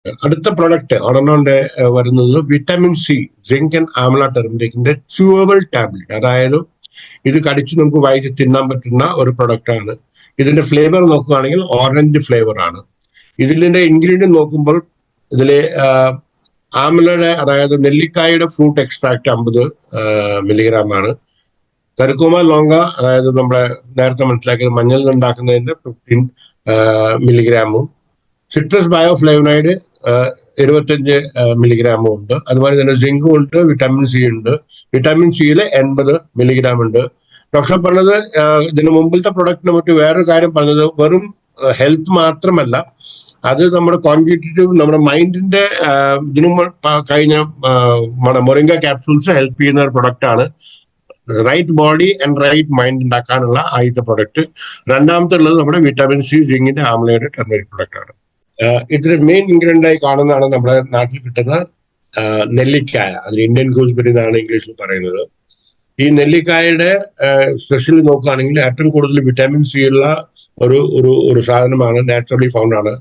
അടുത്ത പ്രൊഡക്റ്റ് ഒരെണ്ണോണ്ട് വരുന്നത് vitamin C zinc and amla ടെർമറിക്കിന്റെ ച്യൂവബിൾ ടാബ്ലറ്റ്. അതായത് ഇത് കടിച്ച് നമുക്ക് വൈകി തിന്നാൻ പറ്റുന്ന ഒരു പ്രൊഡക്റ്റ് ആണ്. ഇതിന്റെ ഫ്ലേവർ നോക്കുകയാണെങ്കിൽ ഓറഞ്ച് ഫ്ലേവർ ആണ്. ഇതിന്റെ ഇൻഗ്രീഡിയന്റ് നോക്കുമ്പോൾ ഇതിലെ ആംലയുടെ അതായത് നെല്ലിക്കായുടെ ഫ്രൂട്ട് എക്സ്ട്രാക്ട് 50 മില്ലിഗ്രാം ആണ്. കർക്കുമ ലോങ്ക അതായത് നമ്മുടെ നേരത്തെ മനസ്സിലാക്കിയത് മഞ്ഞൾ ഉണ്ടാക്കുന്നതിന്റെ 15 മില്ലിഗ്രാമും സിട്രസ് ബയോഫ്ലേവനൈഡ് 75 മില്ലിഗ്രാമും ഉണ്ട്. അതുപോലെ തന്നെ സിങ്കും ഉണ്ട്, വിറ്റാമിൻ സി ഉണ്ട്. വിറ്റാമിൻ സിയിൽ 80 മില്ലിഗ്രാം ഉണ്ട്. ഡോക്ടർ പറഞ്ഞത് ഇതിന് മുമ്പിലത്തെ പ്രൊഡക്റ്റിനെ പറ്റി വേറൊരു കാര്യം പറഞ്ഞത് വെറും ഹെൽത്ത് മാത്രമല്ല, അത് നമ്മുടെ കോൺജക്റ്റീവ് നമ്മുടെ മൈൻഡിന്റെ ഇതിനു കഴിഞ്ഞ മൊറിംഗ ക്യാപ്സൂൾസ് ഹെൽപ്പ് ചെയ്യുന്ന ഒരു പ്രൊഡക്റ്റ് ആണ്. Right body and right mind ഉണ്ടാക്കാനുള്ള ആദ്യത്തെ പ്രൊഡക്റ്റ്. രണ്ടാമത്തെ ഉള്ളത് നമ്മുടെ വിറ്റാമിൻ സി സിങ്കിന്റെ ആംലയുടെ ടെർമറിക് പ്രൊഡക്റ്റ് ആണ്. ഇതിന്റെ മെയിൻ ഇൻഗ്രീഡിയന്റ് ആയി കാണുന്നതാണ് നമ്മുടെ നാട്ടിൽ കിട്ടുന്ന നെല്ലിക്കായ. അതിന് ഇന്ത്യൻ ഗൂസ്ബെറി എന്നാണ് ഇംഗ്ലീഷിൽ പറയുന്നത്. ഈ നെല്ലിക്കായുടെ സ്പെഷ്യലി നോക്കുകയാണെങ്കിൽ ഏറ്റവും കൂടുതൽ വിറ്റാമിൻ സി ഉള്ള ഒരു സാധനമാണ്, നാച്ചുറലി ഫൗണ്ട് ആണ്.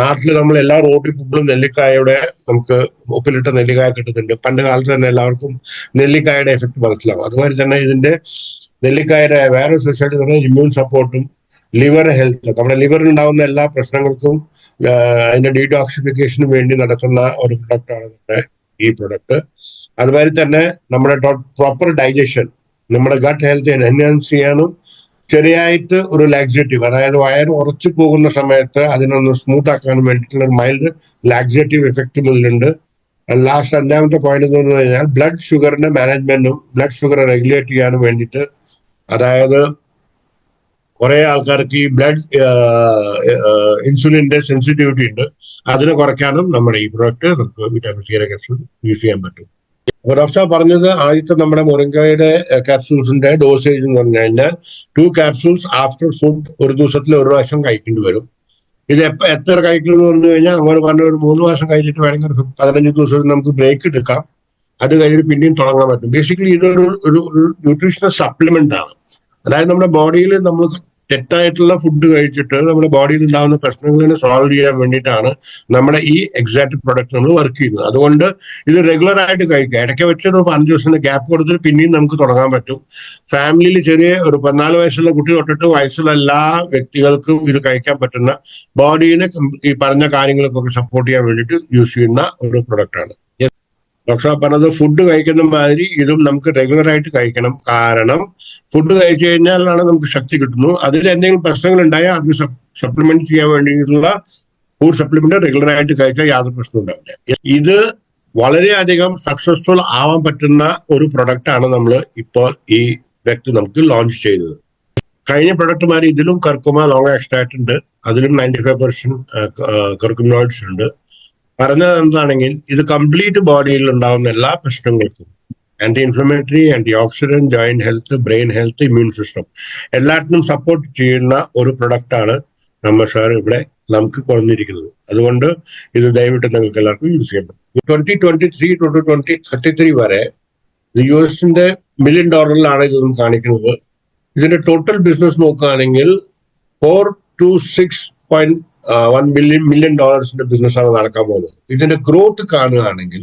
നാട്ടിൽ നമ്മൾ എല്ലാ റോട്ടിൽ ഫുഡിലും നെല്ലിക്കായയുടെ നമുക്ക് ഉപ്പിലിട്ട നെല്ലിക്കായ കിട്ടുന്നുണ്ട്. പണ്ട് കാലത്ത് തന്നെ എല്ലാവർക്കും നെല്ലിക്കായുടെ എഫക്ട് മനസ്സിലാവും. അതുമാതിരി തന്നെ ഇതിന്റെ നെല്ലിക്കായുടെ വേറെ സ്പെഷ്യാലിറ്റി പറഞ്ഞാൽ ഇമ്മ്യൂൺ സപ്പോർട്ടും ലിവർ ഹെൽത്ത്, നമ്മുടെ ലിവറിൽ ഉണ്ടാകുന്ന എല്ലാ പ്രശ്നങ്ങൾക്കും അതിന്റെ ഡീടോക്സിഫിക്കേഷന് വേണ്ടി നടത്തുന്ന ഒരു പ്രൊഡക്റ്റാണ് നമ്മുടെ ഈ പ്രൊഡക്റ്റ്. അതുമാതിരി തന്നെ നമ്മുടെ പ്രോപ്പർ ഡൈജഷൻ, നമ്മുടെ ഗട്ട് ഹെൽത്ത് എൻഹാൻസ് ചെയ്യാനും ചെറിയായിട്ട് ഒരു ലാക്സേറ്റീവ്, അതായത് വയറ് ഉറച്ചു പോകുന്ന സമയത്ത് അതിനൊന്ന് സ്മൂത്ത് ആക്കാനും വേണ്ടിയിട്ടുള്ള ഒരു മൈൽഡ് ലാക്സേറ്റീവ് എഫക്റ്റും ഇതിലുണ്ട്. ലാസ്റ്റ് അഞ്ചാമത്തെ പോയിന്റ് എന്ന് പറഞ്ഞു കഴിഞ്ഞാൽ ബ്ലഡ് ഷുഗറിന്റെ മാനേജ്മെന്റും ബ്ലഡ് ഷുഗർ റെഗുലേറ്റ് ചെയ്യാനും വേണ്ടിയിട്ട്, അതായത് കുറെ ആൾക്കാർക്ക് ഈ ബ്ലഡ് ഇൻസുലിന്റെ സെൻസിറ്റിവിറ്റി ഉണ്ട്, അതിനെ കുറയ്ക്കാനും നമ്മുടെ ഈ പ്രൊഡക്റ്റ് നമുക്ക് വിറ്റാമിൻ സിയുടെ ക്യാപ്സൂൾ യൂസ് ചെയ്യാൻ പറ്റും. അപ്പൊ ഡോക്ടർ പറഞ്ഞത് ആദ്യത്തെ നമ്മുടെ മുരിങ്ങയുടെ ക്യാപ്സൂൾസിന്റെ ഡോസേജ് എന്ന് പറഞ്ഞു കഴിഞ്ഞാൽ 2 ക്യാപ്സൂൾസ് ആഫ്റ്റർ ഫുഡ്, ഒരു ദിവസത്തിൽ ഒരു പ്രാവശ്യം കഴിക്കേണ്ടി വരും. ഇത് എത്ര കഴിക്കണം എന്ന് പറഞ്ഞു കഴിഞ്ഞാൽ അങ്ങനെ പറഞ്ഞ ഒരു 3 മാസം കഴിച്ചിട്ട് വേണമെങ്കിൽ 15 ദിവസം നമുക്ക് ബ്രേക്ക് എടുക്കാം. അത് കഴിഞ്ഞിട്ട് പിന്നെയും തുടങ്ങാൻ പറ്റും. ബേസിക്കലി ഇതൊരു ന്യൂട്രീഷണൽ സപ്ലിമെന്റ് ആണ്. അതായത് നമ്മുടെ ബോഡിയിൽ നമ്മൾ തെറ്റായിട്ടുള്ള ഫുഡ് കഴിച്ചിട്ട് നമ്മുടെ ബോഡിയിൽ ഉണ്ടാകുന്ന പ്രശ്നങ്ങളെ സോൾവ് ചെയ്യാൻ വേണ്ടിയിട്ടാണ് നമ്മുടെ ഈ എക്സാക്ട് പ്രൊഡക്റ്റ് നമ്മൾ വർക്ക് ചെയ്യുന്നത്. അതുകൊണ്ട് ഇത് റെഗുലർ ആയിട്ട് കഴിക്കുക. ഇടയ്ക്ക് വെച്ചൊരു 5 ദിവസത്തിന്റെ ഗ്യാപ്പ് കൊടുത്തിട്ട് പിന്നെയും നമുക്ക് തുടങ്ങാൻ പറ്റും. ഫാമിലിയിൽ ചെറിയ ഒരു 14 വയസ്സുള്ള കുട്ടി തൊട്ടിട്ട് വയസ്സുള്ള എല്ലാ വ്യക്തികൾക്കും ഇത് കഴിക്കാൻ പറ്റുന്ന, ബോഡീനെ ഈ പറഞ്ഞ കാര്യങ്ങൾക്കൊക്കെ സപ്പോർട്ട് ചെയ്യാൻ വേണ്ടിയിട്ട് യൂസ് ചെയ്യുന്ന ഒരു പ്രൊഡക്റ്റ് ആണ്. ഡോക്ടർ പറഞ്ഞത് ഫുഡ് കഴിക്കുന്ന മാതിരി ഇതും നമുക്ക് റെഗുലർ ആയിട്ട് കഴിക്കണം. കാരണം ഫുഡ് കഴിച്ചു കഴിഞ്ഞാലാണ് നമുക്ക് ശക്തി കിട്ടുന്നു. അതിൽ എന്തെങ്കിലും പ്രശ്നങ്ങൾ ഉണ്ടായാൽ അത് സപ്ലിമെന്റ് ചെയ്യാൻ വേണ്ടിയിട്ടുള്ള ഫുഡ് സപ്ലിമെന്റ് റെഗുലർ ആയിട്ട് കഴിച്ചാൽ യാതൊരു പ്രശ്നം ഉണ്ടാവില്ല. ഇത് വളരെയധികം സക്സസ്ഫുൾ ആവാൻ പറ്റുന്ന ഒരു പ്രൊഡക്റ്റ് ആണ് നമ്മൾ ഇപ്പോൾ ഈ വ്യക്തി നമുക്ക് ലോഞ്ച് ചെയ്തത്. കഴിഞ്ഞ പ്രൊഡക്റ്റുമാർ ഇതിലും കർക്കുമ ലോങ് എക്സ്ട്രാക്ട് ഉണ്ട്, അതിലും 95% കർക്കുമിനോയിഡ്സ് ഉണ്ട്. പറഞ്ഞത് എന്താണെങ്കിൽ ഇത് കംപ്ലീറ്റ് ബോഡിയിൽ ഉണ്ടാകുന്ന എല്ലാ പ്രശ്നങ്ങൾക്കും anti inflammatory, anti oxidant, joint health, brain health, immune system എല്ലാത്തിനും സപ്പോർട്ട് ചെയ്യുന്ന ഒരു പ്രൊഡക്റ്റ് ആണ് നമ്മൾ സാർ ഇവിടെ നമുക്ക് കൊണ്ടിരിക്കുന്നത്. അതുകൊണ്ട് ഇത് ദയവിട്ട് നിങ്ങൾക്ക് എല്ലാവർക്കും യൂസ് ചെയ്യാൻ പറ്റും. 2023 to 2033 വരെ US-ന്റെ $1 million ഇതൊന്നും കാണിക്കുന്നത്. ഇതിന്റെ ടോട്ടൽ ബിസിനസ് നോക്കുകയാണെങ്കിൽ 4 to 6.1 million ബിസിനസ്സാണ് നടക്കാൻ പോകുന്നത്. ഇതിന്റെ ഗ്രോത്ത് കാണുകയാണെങ്കിൽ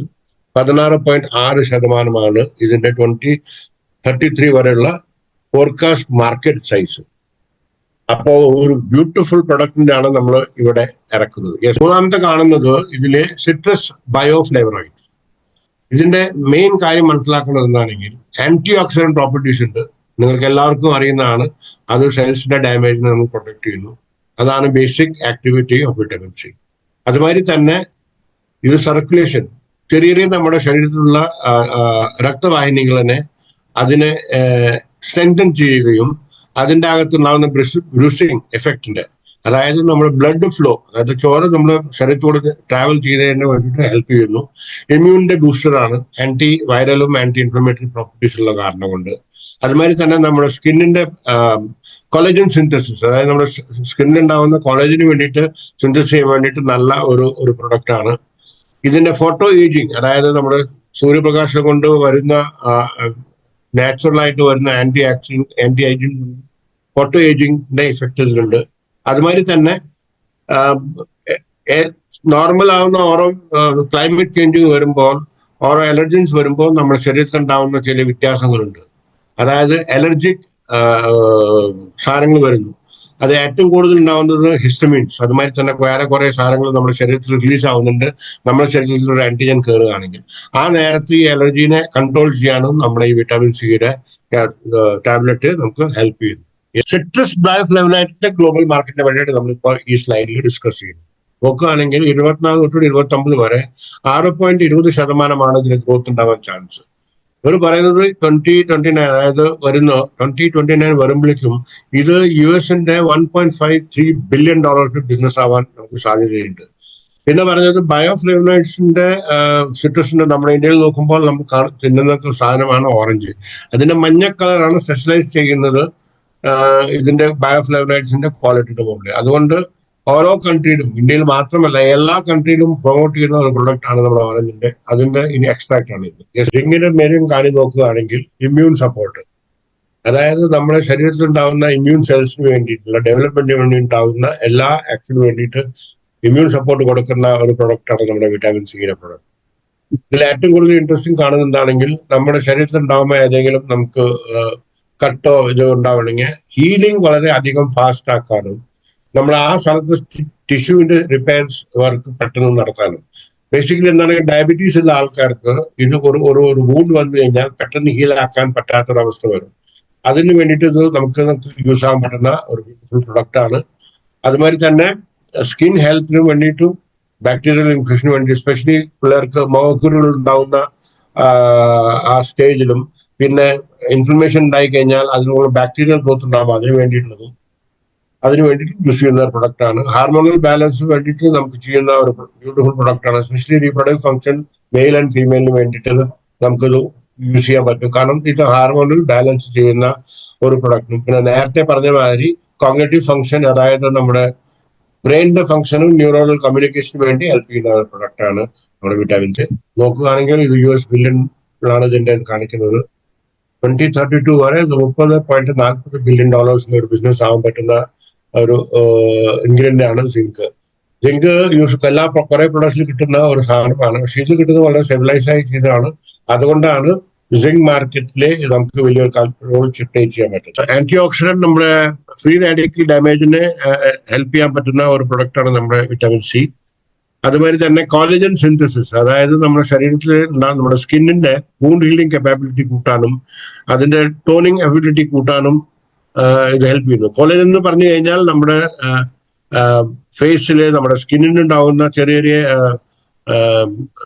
16.6% ഇതിന്റെ 2033 വരെയുള്ള ഫോർകാസ്റ്റ് മാർക്കറ്റ് സൈസ്. അപ്പോ ഒരു ബ്യൂട്ടിഫുൾ പ്രൊഡക്റ്റിന്റെ ആണ് നമ്മൾ ഇവിടെ ഇറക്കുന്നത്. മൂന്നാമത്തെ കാണുന്നത് ഇതിലെ സിട്രസ് ബയോഫ്ലേവനോയിഡ്സ്. ഇതിന്റെ മെയിൻ കാര്യം മനസ്സിലാക്കുന്നത് എന്താണെങ്കിൽ ആന്റി ഓക്സിഡന്റ് പ്രോപ്പർട്ടീസ് ഉണ്ട്. നിങ്ങൾക്ക് എല്ലാവർക്കും അറിയുന്നതാണ്, അത് സെൽസിന്റെ ഡാമേജിനെ നമ്മൾ പ്രൊട്ടക്ട് ചെയ്യുന്നു. അതാണ് basic activity of vitamin C. അതുമാതിരി തന്നെ ഇത് സർക്കുലേഷൻ, ചെറിയ ചെറിയ നമ്മുടെ ശരീരത്തിലുള്ള രക്തവാഹിനികളെ അതിനെ സ്ട്രെങ്തൻ ചെയ്യുകയും അതിൻ്റെ അകത്തുണ്ടാകുന്ന ബ്രൂസിങ് എഫക്റ്റിന്റെ, അതായത് നമ്മുടെ ബ്ലഡ് ഫ്ലോ, അതായത് ചോര നമ്മുടെ ശരീരത്തോട് ട്രാവൽ ചെയ്തതിന് വേണ്ടിയിട്ട് ഹെൽപ്പ് ചെയ്യുന്നു. ഇമ്മ്യൂണിന്റെ ബൂസ്റ്ററാണ്, ആന്റി വൈറലും ആന്റി ഇൻഫ്ലമേറ്ററി പ്രോപ്പർട്ടീസ് ഉള്ള കാരണം കൊണ്ട്. അതുമാതിരി തന്നെ നമ്മുടെ സ്കിന്നിന്റെ കൊളേജൻ സിന്തസിസ്, അതായത് നമ്മുടെ സ്കിന്നിലുണ്ടാവുന്ന കൊളേജിന് വേണ്ടിയിട്ട് സിന്തസിസ് ചെയ്യാൻ വേണ്ടിയിട്ട് നല്ല ഒരു പ്രൊഡക്റ്റ് ആണ്. ഇതിന്റെ ഫോട്ടോ ഏജിങ്, അതായത് നമ്മുടെ സൂര്യപ്രകാശം കൊണ്ട് വരുന്ന നാച്ചുറൽ ആയിട്ട് വരുന്ന ആന്റി ഏജിങ് ഫോട്ടോ ഏജിങ്ങിന്റെ ഇഫക്റ്റ് ഇതിലുണ്ട്. അതുമാതിരി തന്നെ നോർമൽ ആവുന്ന ഓരോ ക്ലൈമറ്റ് ചേഞ്ചിങ് വരുമ്പോൾ ഓരോ അലർജൻസ് വരുമ്പോൾ നമ്മുടെ ശരീരത്തിൽ ഉണ്ടാവുന്ന ചില വ്യത്യാസങ്ങളുണ്ട്. അതായത് അലർജിക് സാധനങ്ങൾ വരുന്നു. അത് ഏറ്റവും കൂടുതൽ ഉണ്ടാവുന്നത് ഹിസ്റ്റമീൻസ്. അതുമാതിരി തന്നെ വേറെ കുറെ സാധനങ്ങൾ നമ്മുടെ ശരീരത്തിൽ റിലീസ് ആവുന്നുണ്ട്. നമ്മുടെ ശരീരത്തിൽ ഒരു ആന്റിജൻ കയറുകയാണെങ്കിൽ ആ നേരത്തെ ഈ അലർജീനെ കൺട്രോൾ ചെയ്യാനും നമ്മുടെ ഈ വിറ്റാമിൻ സിയുടെ ടാബ്ലറ്റ് നമുക്ക് ഹെൽപ്പ് ചെയ്യുന്നു. സിട്രസ് ബയോഫ്ലേവനൈഡിന്റെ ഗ്ലോബൽ മാർക്കറ്റിനെ പറ്റിയിട്ട് നമ്മളിപ്പോൾ ഈ സ്ലൈഡിൽ ഡിസ്കസ് ചെയ്യുന്നു. നോക്കുകയാണെങ്കിൽ 24 തൊട്ട് 29 വരെ 6.20% ഇതിന് ഗ്രോത്ത് ഉണ്ടാവാൻ ചാൻസ്. ഇവർ പറയുന്നത് 2029, അതായത് വരുന്ന 2029 വരുമ്പോഴേക്കും ഇത് US-ന്റെ $1.53 ബില്യൺ ബിസിനസ് ആവാൻ നമുക്ക് സാധ്യതയുണ്ട്. പിന്നെ പറഞ്ഞത് ബയോഫ്ലേവനൈഡ്സിന്റെ സിട്രസിന്റെ നമ്മുടെ ഇന്ത്യയിൽ നോക്കുമ്പോൾ നമുക്ക് തിന്നുന്ന സാധനമാണ് ഓറഞ്ച്. അതിന്റെ മഞ്ഞ കളറാണ് സ്പെഷ്യലൈസ് ചെയ്യുന്നത് ഇതിന്റെ ബയോഫ്ലേവനൈഡ്സിന്റെ ക്വാളിറ്റിയുടെ മുകളിൽ. അതുകൊണ്ട് ഓരോ കൺട്രിയിലും, ഇന്ത്യയിൽ മാത്രമല്ല എല്ലാ കൺട്രിയിലും പ്രൊമോട്ട് ചെയ്യുന്ന ഒരു പ്രൊഡക്റ്റ് ആണ് നമ്മുടെ ഓറഞ്ചിന്റെ. അതിന്റെ ഇനി എക്സ്ട്രാക്ട് ആണ് ഇത്. ഇങ്ങനെ മെയിൻ കാര്യം നോക്കുകയാണെങ്കിൽ ഇമ്മ്യൂൺ സപ്പോർട്ട്, അതായത് നമ്മുടെ ശരീരത്തിൽ ഉണ്ടാവുന്ന ഇമ്മ്യൂൺ സെൽസിന് വേണ്ടിയിട്ടുള്ള ഡെവലപ്മെന്റിന് വേണ്ടി ഉണ്ടാവുന്ന എല്ലാ ആക്ഷന് വേണ്ടിയിട്ട് ഇമ്മ്യൂൺ സപ്പോർട്ട് കൊടുക്കുന്ന ഒരു പ്രൊഡക്റ്റ് ആണ് നമ്മുടെ വിറ്റാമിൻ സിയുടെ പ്രൊഡക്റ്റ്. ഇതിൽ ഏറ്റവും കൂടുതൽ ഇൻട്രസ്റ്റിംഗ് കാണുന്നത് എന്താണെങ്കിൽ നമ്മുടെ ശരീരത്തിൽ ഉണ്ടാകുമ്പോൾ ഏതെങ്കിലും നമുക്ക് കട്ടോ ഇത് ഉണ്ടാവണമെങ്കിൽ ഹീലിംഗ് വളരെ അധികം ഫാസ്റ്റ് ആക്കാനും നമ്മൾ ആ സ്ഥലത്ത് ടിഷ്യൂവിന്റെ റിപ്പയർസ് വർക്ക് പെട്ടെന്ന് നടത്താനും. ബേസിക്കലി എന്താണ്, ഡയബറ്റീസ് ഉള്ള ആൾക്കാർക്ക് ഇത് ഒരു വൂണ്ട് വന്നു കഴിഞ്ഞാൽ പെട്ടെന്ന് ഹീൽ ആക്കാൻ പറ്റാത്തൊരവസ്ഥ വരും. അതിന് വേണ്ടിയിട്ട് ഇത് നമുക്ക് യൂസ് ആകാൻ പറ്റുന്ന ഒരു ബ്യൂട്ടിഫുൾ പ്രൊഡക്റ്റ് ആണ്. അതുമാതിരി തന്നെ സ്കിൻ ഹെൽത്തിന് വേണ്ടിയിട്ടും ബാക്ടീരിയൽ ഇൻഫെക്ഷന് വേണ്ടി, എസ്പെഷ്യലി പിള്ളേർക്ക് മുഖക്കുരുകൾ ഉണ്ടാവുന്ന ആ സ്റ്റേജിലും പിന്നെ ഇൻഫ്ലമേഷൻ ഉണ്ടായി കഴിഞ്ഞാൽ അതിനുള്ള ബാക്ടീരിയൽ ഗ്രോത്ത് ഉണ്ടാകും, അതിന് വേണ്ടിയിട്ടുള്ളതും യൂസ് ചെയ്യുന്ന ഒരു പ്രൊഡക്റ്റ് ആണ്. ഹാർമോണൽ ബാലൻസ് വേണ്ടിയിട്ട് നമുക്ക് ചെയ്യുന്ന ഒരു ബ്യൂട്ടിഫുൾ പ്രൊഡക്റ്റ് ആണ്. Especially reproductive function male and ഫീമെയിലിന് വേണ്ടിയിട്ട് നമുക്കിത് യൂസ് ചെയ്യാൻ പറ്റും. കാരണം ഇത് ഹാർമോണൽ ബാലൻസ് ചെയ്യുന്ന ഒരു പ്രൊഡക്റ്റും പിന്നെ നേരത്തെ പറഞ്ഞ മാതിരി കോഗ്നിറ്റീവ് ഫംഗ്ഷൻ, അതായത് നമ്മുടെ ബ്രെയിനിന്റെ ഫംഗ്ഷനും ന്യൂറോണൽ കമ്മ്യൂണിക്കേഷന് വേണ്ടി ഹെൽപ്പ് ചെയ്യുന്ന ഒരു പ്രൊഡക്റ്റ് ആണ് നമ്മുടെ വിറ്റാമിൻ സി. നോക്കുകയാണെങ്കിൽ ഇത് US ബില്യണിലാണ് ഇതിന്റെ കാണിക്കുന്നത്. 2032 വരെ $30.40 ബില്യൺ ഒരു ബിസിനസ് ആവാൻ പറ്റുന്ന ഒരു ഇൻഗ്രീഡിയന്റ് ആണ് സിങ്ക്. സിങ്ക് എല്ലാ കുറെ പ്രൊഡക്ട്സിൽ കിട്ടുന്ന ഒരു സാധനമാണ്. പക്ഷെ ഇത് കിട്ടുന്നത് വളരെ സ്റ്റെബിലൈസ് ആയി ചെയ്തതാണ്. അതുകൊണ്ടാണ് സിങ്ക് മാർക്കറ്റിലെ നമുക്ക് വലിയൊരു റോൾ പ്ലേ ചെയ്യാൻ പറ്റും. ആന്റി ഓക്സിഡന്റ് നമ്മുടെ ഫ്രീ റാഡിക്കൽ ഡാമേജിനെ ഹെൽപ്പ് ചെയ്യാൻ പറ്റുന്ന ഒരു പ്രൊഡക്റ്റ് ആണ് നമ്മുടെ വിറ്റാമിൻ സി. അതുമാതിരി തന്നെ കോളേജൻ സിന്തസിസ്, അതായത് നമ്മുടെ ശരീരത്തിൽ നമ്മുടെ സ്കിന്നിന്റെ വൂണ്ട് ഹീലിംഗ് കപ്പാബിലിറ്റി കൂട്ടാനും അതിന്റെ ടോണിങ് എബിലിറ്റി കൂട്ടാനും ഇത് ഹെൽപ്പ് ചെയ്യുന്നു. കോളേജൻ എന്ന് പറഞ്ഞു കഴിഞ്ഞാൽ നമ്മുടെ ഫേസില് നമ്മുടെ സ്കിന്നിനുണ്ടാവുന്ന ചെറിയ ചെറിയ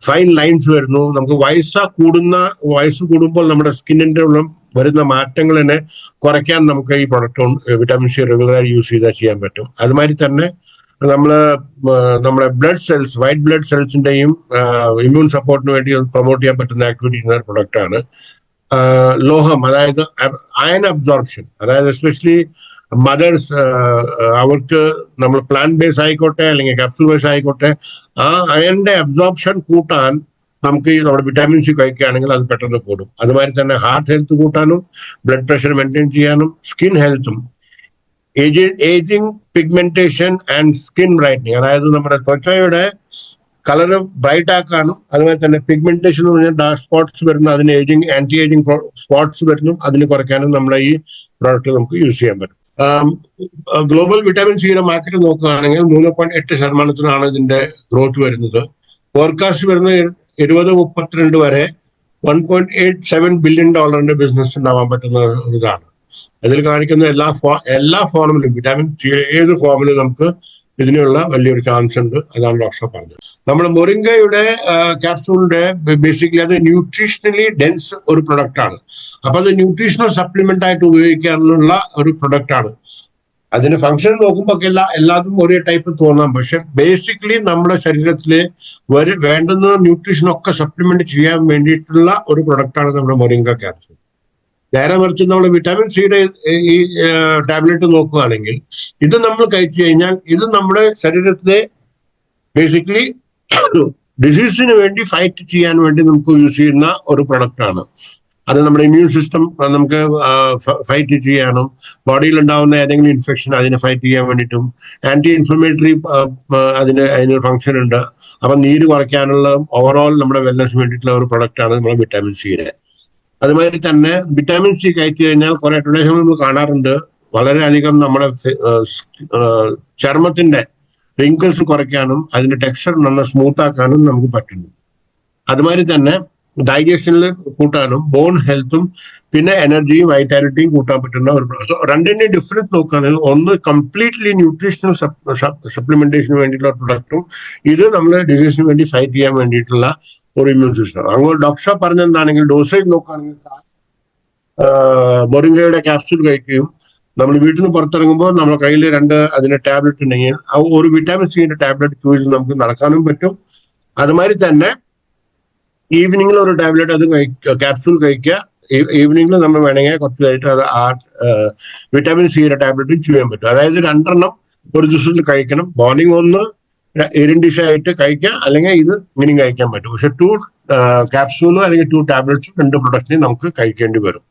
ഫൈൻ ലൈൻസ് വരുന്നു. നമുക്ക് വയസ്സ് കൂടുമ്പോൾ നമ്മുടെ സ്കിന്നിന്റെ ഉള്ള വരുന്ന മാറ്റങ്ങളിനെ കുറയ്ക്കാൻ നമുക്ക് ഈ പ്രൊഡക്റ്റ് വിറ്റാമിൻ സി റെഗുലറായി യൂസ് ചെയ്താൽ ചെയ്യാൻ പറ്റും. അതുമാതിരി തന്നെ നമ്മുടെ ബ്ലഡ് സെൽസ്, വൈറ്റ് ബ്ലഡ് സെൽസിന്റെയും ഇമ്മ്യൂൺ സപ്പോർട്ടിന് വേണ്ടി പ്രൊമോട്ട് ചെയ്യാൻ പറ്റുന്ന ആക്ടിവിറ്റി ചെയ്യുന്ന പ്രൊഡക്റ്റ് ആണ്. ലോഹം, അതായത് അയൺ അബ്സോർപ്ഷൻ, അതായത് എസ്പെഷ്യലി മദേഴ്സ്, അവർക്ക് നമ്മൾ പ്ലാന്റ് ബേസ് ആയിക്കോട്ടെ അല്ലെങ്കിൽ ക്യാപ്സൂൾ ബേസ് ആയിക്കോട്ടെ, ആ അയണിന്റെ അബ്സോർപ്ഷൻ കൂട്ടാൻ നമുക്ക് ഈ നമ്മുടെ വിറ്റാമിൻ സി കഴിക്കുകയാണെങ്കിൽ അത് പെട്ടെന്ന് കൂടും. അതുമാതിരി തന്നെ ഹാർട്ട് ഹെൽത്ത് കൂട്ടാനും ബ്ലഡ് പ്രഷർ മെയിൻറ്റെയിൻ ചെയ്യാനും സ്കിൻ ഹെൽത്തും ageing pigmentation and skin brightening, അതായത് നമ്മുടെ ത്വച്ചയുടെ കളറ് ബ്രൈറ്റ് ആക്കാനും അതുപോലെ തന്നെ പിഗ്മെന്റേഷൻ എന്ന് പറഞ്ഞാൽ ഡാർക്ക് സ്പോട്ട്സ് വരുന്നു, അതിന് ആന്റി ഏജിങ് സ്പോട്ട്സ് വരുന്നു, അതിന് കുറയ്ക്കാനും നമ്മുടെ ഈ പ്രോഡക്റ്റ് നമുക്ക് യൂസ് ചെയ്യാൻ പറ്റും. ഗ്ലോബൽ വിറ്റാമിൻ സിയുടെ മാർക്കറ്റ് നോക്കുകയാണെങ്കിൽ 3.8% ഇതിന്റെ ഗ്രോത്ത് വരുന്നത്. ഫോർകാസ്റ്റ് വരുന്നത് 2032 വരെ $1.87 ബില്യൺ ബിസിനസ് ഉണ്ടാവാൻ പറ്റുന്ന ഒരു ഇതാണ്. അതിൽ കാണിക്കുന്ന എല്ലാ ഫോമിലും വിറ്റാമിൻ സി ഏത് ഫോമിലും നമുക്ക് ഇതിനുള്ള വലിയൊരു ചാൻസ് ഉണ്ട്. അതാണ് ഡോക്ടർ പറഞ്ഞത്. നമ്മുടെ മൊറിംഗയുടെ ക്യാപ്സൂളിന്റെ ബേസിക്കലി അത് ന്യൂട്രീഷണലി ഡെൻസ് ഒരു പ്രൊഡക്റ്റ് ആണ്. അപ്പൊ അത് ന്യൂട്രീഷണൽ സപ്ലിമെന്റ് ആയിട്ട് ഉപയോഗിക്കാനുള്ള ഒരു പ്രൊഡക്റ്റ് ആണ്. അതിന്റെ ഫംഗ്ഷൻ നോക്കുമ്പോൾ എല്ലാതും ഒരേ ടൈപ്പ് തോന്നാം, പക്ഷെ ബേസിക്കലി നമ്മുടെ ശരീരത്തില് വേണ്ടുന്ന ന്യൂട്രീഷൻ ഒക്കെ സപ്ലിമെന്റ് ചെയ്യാൻ വേണ്ടിയിട്ടുള്ള ഒരു പ്രൊഡക്റ്റ് ആണ് നമ്മുടെ മൊറിംഗ ക്യാപ്സൂൾ. നേരെ മറിച്ച് നമ്മൾ വിറ്റാമിൻ സിയുടെ ഈ ടാബ്ലറ്റ് നോക്കുകയാണെങ്കിൽ ഇത് നമ്മൾ കഴിച്ചു കഴിഞ്ഞാൽ ഇത് നമ്മുടെ ശരീരത്തിലെ ബേസിക്കലി ഡിസീസിന് വേണ്ടി ഫൈറ്റ് ചെയ്യാൻ വേണ്ടി നമുക്ക് യൂസ് ചെയ്യുന്ന ഒരു പ്രൊഡക്റ്റ് ആണ്. അത് നമ്മുടെ ഇമ്മ്യൂൺ സിസ്റ്റം നമുക്ക് ഫൈറ്റ് ചെയ്യാനും, ബോഡിയിൽ ഉണ്ടാവുന്ന ഏതെങ്കിലും ഇൻഫെക്ഷൻ അതിനെ ഫൈറ്റ് ചെയ്യാൻ വേണ്ടിയിട്ടും, ആന്റി ഇൻഫ്ലമേറ്ററി അതിന് ഫംഗ്ഷൻ ഉണ്ട്. അപ്പൊ നീര് കുറയ്ക്കാനുള്ള ഓവറോൾ നമ്മുടെ വെൽനസ് വേണ്ടിയിട്ടുള്ള ഒരു പ്രൊഡക്റ്റാണ് നമ്മുടെ വിറ്റാമിൻ സിയുടെ. അതുമാതിരി തന്നെ വിറ്റാമിൻ സി കഴിച്ചു കഴിഞ്ഞാൽ കുറെ അഡ്വർടൈസ്മെന്റ് നമ്മൾ കാണാറുണ്ട്, വളരെയധികം നമ്മുടെ ചർമ്മത്തിന്റെ റിങ്കിൾസ് കുറയ്ക്കാനും അതിന്റെ ടെക്സ്ചർ നന്ന സ്മൂത്ത് ആക്കാനും നമുക്ക് പറ്റുന്നു. അതുമാതിരി തന്നെ ഡൈജഷനിൽ കൂട്ടാനും ബോൺ ഹെൽത്തും പിന്നെ എനർജിയും വൈറ്റാലിറ്റിയും കൂട്ടാൻ പറ്റുന്ന ഒരു രണ്ടിന്റെയും ഡിഫറൻസ് നോക്കുകയാണെങ്കിൽ ഒന്ന് കംപ്ലീറ്റ്ലി ന്യൂട്രീഷണൽ സപ്ലിമെന്റേഷന് വേണ്ടിയിട്ടുള്ള പ്രൊഡക്റ്റും, ഇത് നമ്മൾ ഡിസീസിന് വേണ്ടി ഫൈറ്റ് ചെയ്യാൻ വേണ്ടിയിട്ടുള്ള ഒരു ഇമ്മ്യൂൺ സിസ്റ്റം. അങ്ങനെ ഡോക്ടർ പറഞ്ഞെന്താണെങ്കിൽ ഡോസേജ് നോക്കുകയാണെങ്കിൽ മൊറിംഗയുടെ ക്യാപ്സ്യൂൾ കഴിക്കുകയും നമ്മൾ വീട്ടിൽ നിന്ന് പുറത്തിറങ്ങുമ്പോൾ നമ്മുടെ കയ്യിൽ അതിന്റെ ടാബ്ലറ്റ് ഉണ്ടെങ്കിൽ ഒരു വിറ്റാമിൻ സിന്റെ ടാബ്ലറ്റ് ചൂസ് നമുക്ക് നടക്കാനും പറ്റും. അതുമാതിരി തന്നെ ഈവനിങ്ങിൽ ഒരു ടാബ്ലറ്റ് അത് ക്യാപ്സ്യൂൾ കഴിക്കുക. ഈവനിങ്ങിൽ നമ്മൾ വേണമെങ്കിൽ കുറച്ച് കഴിഞ്ഞിട്ട് അത് വിറ്റാമിൻ സിയുടെ ടാബ്ലറ്റും ചെയ്യാൻ പറ്റും. അതായത് 2 ഒരു ദിവസത്തിൽ കഴിക്കണം. മോർണിംഗ് ഒന്ന് ഇരണ്ടിഷായിട്ട് കഴിക്കുക, അല്ലെങ്കിൽ ഇത് ഇങ്ങനെയും കഴിക്കാൻ പറ്റും. പക്ഷെ 2 ക്യാപ്സ്യൂളോ അല്ലെങ്കിൽ 2 ടാബ്ലറ്റ്സും 2 പ്രൊഡക്റ്റിനും നമുക്ക് കഴിക്കേണ്ടി വരും.